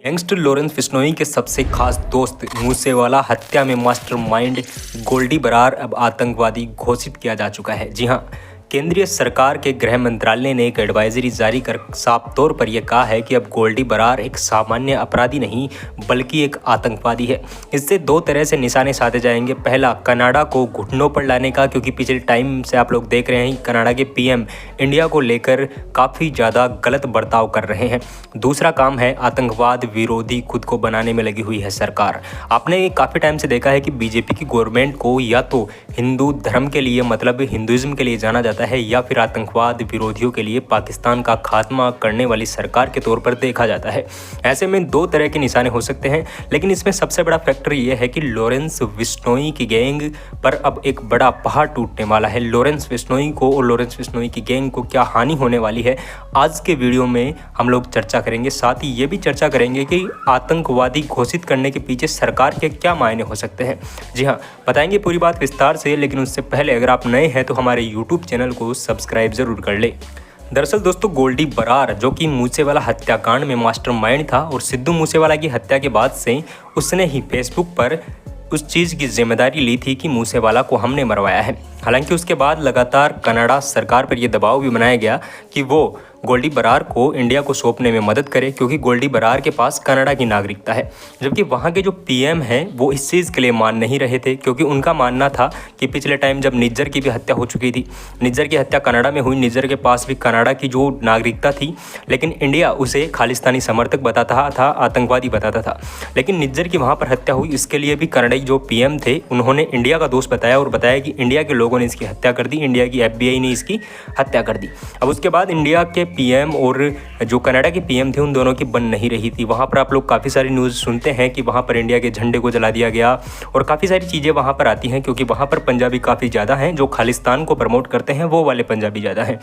Youngster Lawrence Bishnoi के सबसे खास दोस्त मूसेवाला हत्या में मास्टरमाइंड गोल्डी बरार अब आतंकवादी घोषित किया जा चुका है। जी हां, केंद्रीय सरकार के गृह मंत्रालय ने एक एडवाइजरी जारी कर साफ तौर पर यह कहा है कि अब गोल्डी बरार एक सामान्य अपराधी नहीं बल्कि एक आतंकवादी है। इससे दो तरह से निशाने साधे जाएंगे। पहला, कनाडा को घुटनों पर लाने का, क्योंकि पिछले टाइम से आप लोग देख रहे हैं कनाडा के पीएम इंडिया को लेकर काफ़ी ज़्यादा गलत बर्ताव कर रहे हैं। दूसरा काम है आतंकवाद विरोधी खुद को बनाने में लगी हुई है सरकार। आपने काफ़ी टाइम से देखा है कि बीजेपी की गवर्नमेंट को या तो हिंदू धर्म के लिए मतलब हिंदुइज्म के लिए जाना जाता है या फिर आतंकवाद विरोधियों के लिए पाकिस्तान का खात्मा करने वाली सरकार के तौर पर देखा जाता है। ऐसे में दो तरह के निशाने हो सकते हैं, लेकिन इसमें सबसे बड़ा फैक्टर ये है कि लॉरेंस बिश्नोई की गैंग पर अब एक बड़ा पहाड़ टूटने वाला है। लॉरेंस बिश्नोई को और लॉरेंस बिश्नोई की गैंग को क्या हानि होने वाली है, आज के वीडियो में हम लोग चर्चा करेंगे। साथ ही ये भी चर्चा करेंगे कि आतंकवादी घोषित करने के पीछे सरकार के क्या मायने हो सकते हैं। जी हाँ, बताएंगे पूरी बात विस्तार से, लेकिन उससे पहले अगर आप नए हैं तो हमारे यूट्यूब चैनल को सब्सक्राइब जरूर कर ले। दरअसल दोस्तों, गोल्डी बरार जो कि मूसेवाला हत्याकांड में मास्टरमाइंड था और सिद्धू मूसेवाला की हत्या के बाद से उसने ही फेसबुक पर उस चीज़ की जिम्मेदारी ली थी कि मूसेवाला को हमने मरवाया है। हालांकि उसके बाद लगातार कनाडा सरकार पर यह दबाव भी बनाया गया कि वो गोल्डी बरार को इंडिया को सौंपने में मदद करे, क्योंकि गोल्डी बरार के पास कनाडा की नागरिकता है। जबकि वहाँ के जो पीएम हैं वो इस चीज़ के लिए मान नहीं रहे थे, क्योंकि उनका मानना था कि पिछले टाइम जब निज्जर की भी हत्या हो चुकी थी, निज्जर की हत्या कनाडा में हुई, निज्जर के पास भी कनाडा की जो नागरिकता थी, लेकिन इंडिया उसे खालिस्तानी समर्थक बताता था, आतंकवादी बताता था। लेकिन निज्जर की वहाँ पर हत्या हुई, इसके लिए भी कनाडाई जो पीएम थे उन्होंने इंडिया का दोष बताया और बताया कि इंडिया के लोगों ने इसकी हत्या कर दी, इंडिया की FBI ने इसकी हत्या कर दी। अब उसके बाद इंडिया के पीएम और जो कनाडा के पीएम थे उन दोनों की बन नहीं रही थी। वहाँ पर आप लोग काफ़ी सारी न्यूज़ सुनते हैं कि वहाँ पर इंडिया के झंडे को जला दिया गया और काफ़ी सारी चीज़ें वहाँ पर आती हैं, क्योंकि वहाँ पर पंजाबी काफ़ी ज़्यादा हैं, जो खालिस्तान को प्रमोट करते हैं वो वाले पंजाबी ज़्यादा हैं।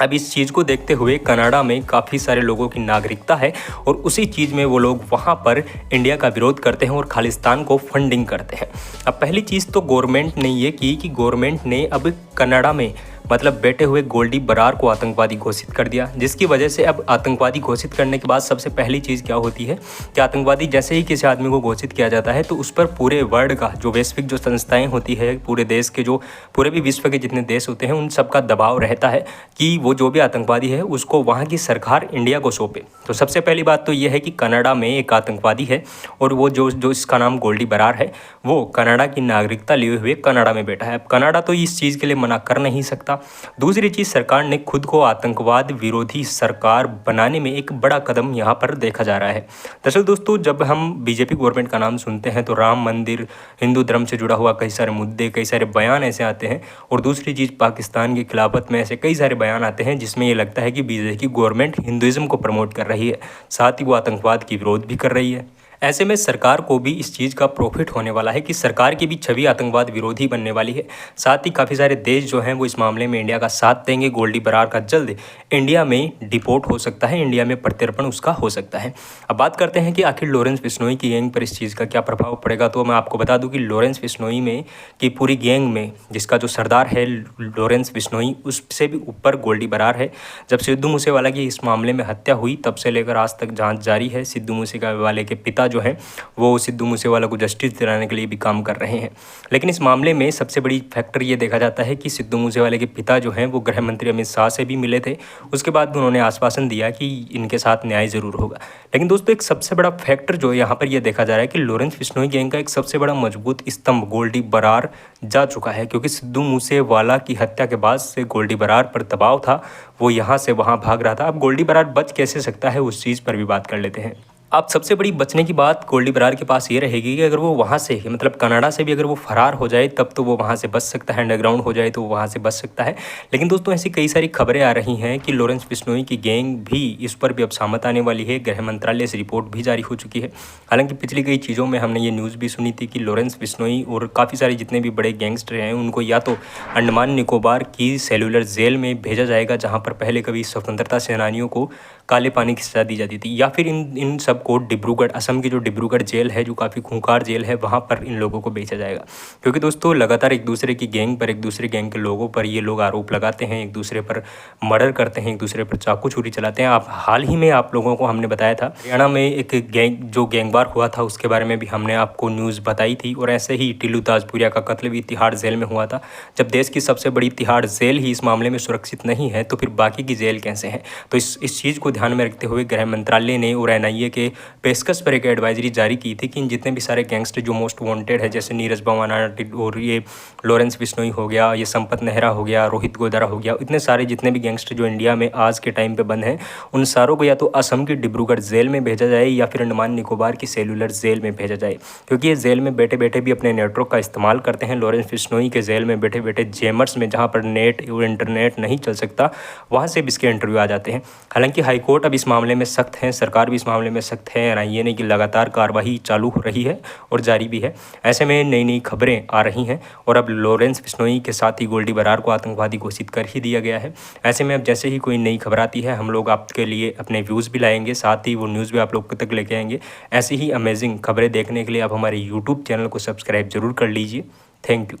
अब इस चीज़ को देखते हुए कनाडा में काफ़ी सारे लोगों की नागरिकता है और उसी चीज़ में वो लोग वहाँ पर इंडिया का विरोध करते हैं और खालिस्तान को फंडिंग करते हैं। अब पहली चीज़ तो गवर्नमेंट ने ये की कि गवर्नमेंट ने अब कनाडा में मतलब बैठे हुए गोल्डी बरार को आतंकवादी घोषित कर दिया, जिसकी वजह से अब आतंकवादी घोषित करने के बाद सबसे पहली चीज़ क्या होती है कि आतंकवादी जैसे ही किसी आदमी को घोषित किया जाता है तो उस पर पूरे वर्ल्ड का जो वैश्विक जो संस्थाएं होती है, पूरे देश के जो पूरे भी विश्व के जितने देश होते हैं उन सब का दबाव रहता है कि वो जो भी आतंकवादी है उसको वहाँ की सरकार इंडिया को सौंपे। तो सबसे पहली बात तो ये है कि कनाडा में एक आतंकवादी है और वो जो इसका नाम गोल्डी बरार है वो कनाडा की नागरिकता लिए हुए कनाडा में बैठा है। अब कनाडा तो इस चीज़ के लिए मना कर नहीं सकता। दूसरी चीज़, सरकार ने खुद को आतंकवाद विरोधी सरकार बनाने में एक बड़ा कदम यहाँ पर देखा जा रहा है। दरअसल दोस्तों, जब हम बीजेपी गवर्नमेंट का नाम सुनते हैं तो राम मंदिर, हिंदू धर्म से जुड़ा हुआ कई सारे मुद्दे, कई सारे बयान ऐसे आते हैं। और दूसरी चीज़, पाकिस्तान की खिलाफत में ऐसे कई सारे बयान आते हैं जिसमें ये लगता है कि बीजेपी गवर्नमेंट हिंदुइज्म को प्रमोट कर रही है, साथ ही वो आतंकवाद की विरोध भी कर रही है। ऐसे में सरकार को भी इस चीज़ का प्रॉफिट होने वाला है कि सरकार की भी छवि आतंकवाद विरोधी बनने वाली है। साथ ही काफ़ी सारे देश जो हैं वो इस मामले में इंडिया का साथ देंगे। गोल्डी बरार का जल्द इंडिया में डिपोर्ट हो सकता है, इंडिया में प्रत्यर्पण उसका हो सकता है। अब बात करते हैं कि आखिर लॉरेंस बिश्नोई की गैंग पर इस चीज़ का क्या प्रभाव पड़ेगा। तो मैं आपको बता दूँ कि लॉरेंस बिश्नोई में की पूरी गैंग में जिसका जो सरदार है लॉरेंस बिश्नोई, उससे भी ऊपर गोल्डी बरार है। जब सिद्धू मूसेवाला की इस मामले में हत्या हुई तब से लेकर आज तक जाँच जारी है। सिद्धू मूसेवाले के पिता जो हैं वो सिद्धू मूसेवाला को जस्टिस दिलाने के लिए भी काम कर रहे हैं। लेकिन इस मामले में सबसे बड़ी फैक्टर ये देखा जाता है कि सिद्धू मूसेवाले के पिता जो हैं वो गृह मंत्री अमित शाह से भी मिले थे। उसके बाद भी उन्होंने आश्वासन दिया कि इनके साथ न्याय ज़रूर होगा। लेकिन दोस्तों, एक सबसे बड़ा फैक्टर जो यहाँ पर यह देखा जा रहा है कि लॉरेंस बिश्नोई गैंग का एक सबसे बड़ा मजबूत स्तंभ गोल्डी बरार जा चुका है, क्योंकि सिद्धू मूसेवाला की हत्या के बाद से गोल्डी बरार पर दबाव था, वो यहाँ से वहाँ भाग रहा था। अब गोल्डी बरार बच कैसे सकता है उस चीज़ पर भी बात कर लेते हैं। अब सबसे बड़ी बचने की बात गोल्डी बरार के पास ये रहेगी कि अगर वो वहाँ से मतलब कनाडा से भी अगर वो फरार हो जाए तब तो वो वहाँ से बच सकता है, अंडरग्राउंड हो जाए तो वो वहाँ से बच सकता है। लेकिन दोस्तों, ऐसी कई सारी खबरें आ रही हैं कि लॉरेंस बिश्नोई की गैंग भी इस पर भी अब सामत आने वाली है। गृह मंत्रालय से रिपोर्ट भी जारी हो चुकी है। हालांकि पिछली कई चीज़ों में हमने ये न्यूज़ भी सुनी थी कि लॉरेंस बिश्नोई और काफ़ी सारे जितने भी बड़े गैंगस्टर हैं उनको या तो अंडमान निकोबार की सेलुलर जेल में भेजा जाएगा, जहाँ पर पहले कभी स्वतंत्रता सेनानियों को काले पानी की सज़ा दी जाती थी, या फिर इन सब को डिब्रूगढ़, असम की जो डिब्रूगढ़ जेल है, जो काफ़ी खूंखार जेल है, वहाँ पर इन लोगों को बेचा जाएगा। क्योंकि दोस्तों लगातार एक दूसरे की गैंग पर, एक दूसरे गैंग के लोगों पर ये लोग आरोप लगाते हैं, एक दूसरे पर मर्डर करते हैं, एक दूसरे पर चाकू छुरी चलाते हैं। आप हाल ही में आप लोगों को हमने बताया था हरियाणा में एक गैंग जो गैंगवार हुआ था, उसके बारे में भी हमने आपको न्यूज़ बताई थी। और ऐसे ही टिल्लू ताजपुरिया का कत्ल भी तिहाड़ जेल में हुआ था। जब देश की सबसे बड़ी तिहाड़ जेल ही इस मामले में सुरक्षित नहीं है, तो फिर बाकी की जेल कैसे हैं? तो इस चीज़ को ध्यान में रखते हुए गृह मंत्रालय ने और NIA के पेशकश पर एक एडवाइजरी जारी की थी कि इन जितने भी सारे गैंगस्टर जो मोस्ट वांटेड है, जैसे नीरज भवाना और ये लॉरेंस बिश्नोई हो गया, ये संपत नेहरा हो गया, रोहित गोदारा हो गया, इतने सारे जितने भी गैंगस्टर जो इंडिया में आज के टाइम पे बंद हैं, उन सारों को या तो असम की डिब्रूगढ़ जेल में भेजा जाए या फिर अंडमान निकोबार की सेलुलर जेल में भेजा जाए। क्योंकि ये जेल में बैठे बैठे भी अपने नेटवर्क का इस्तेमाल करते हैं। लॉरेंस बिश्नोई के जेल में बैठे बैठे जेमर्स में, जहाँ पर नेट और इंटरनेट नहीं चल सकता, वहाँ से भी इसके इंटरव्यू आ जाते हैं। हालांकि हाईकोर्ट अब इस मामले में सख्त है, सरकार भी इस मामले में सख्त है। NIA ने की लगातार कार्रवाई चालू हो रही है और जारी भी है। ऐसे में नई नई खबरें आ रही हैं और अब लॉरेंस बिश्नोई के साथ ही गोल्डी बरार को आतंकवादी घोषित कर ही दिया गया है। ऐसे में अब जैसे ही कोई नई खबर आती है, हम लोग आपके लिए अपने व्यूज़ भी लाएंगे, साथ ही वो न्यूज़ भी आप लोग तक लेके आएंगे। ऐसी ही अमेजिंग खबरें देखने के लिए आप हमारे यूट्यूब चैनल को सब्सक्राइब जरूर कर लीजिए। Thank you.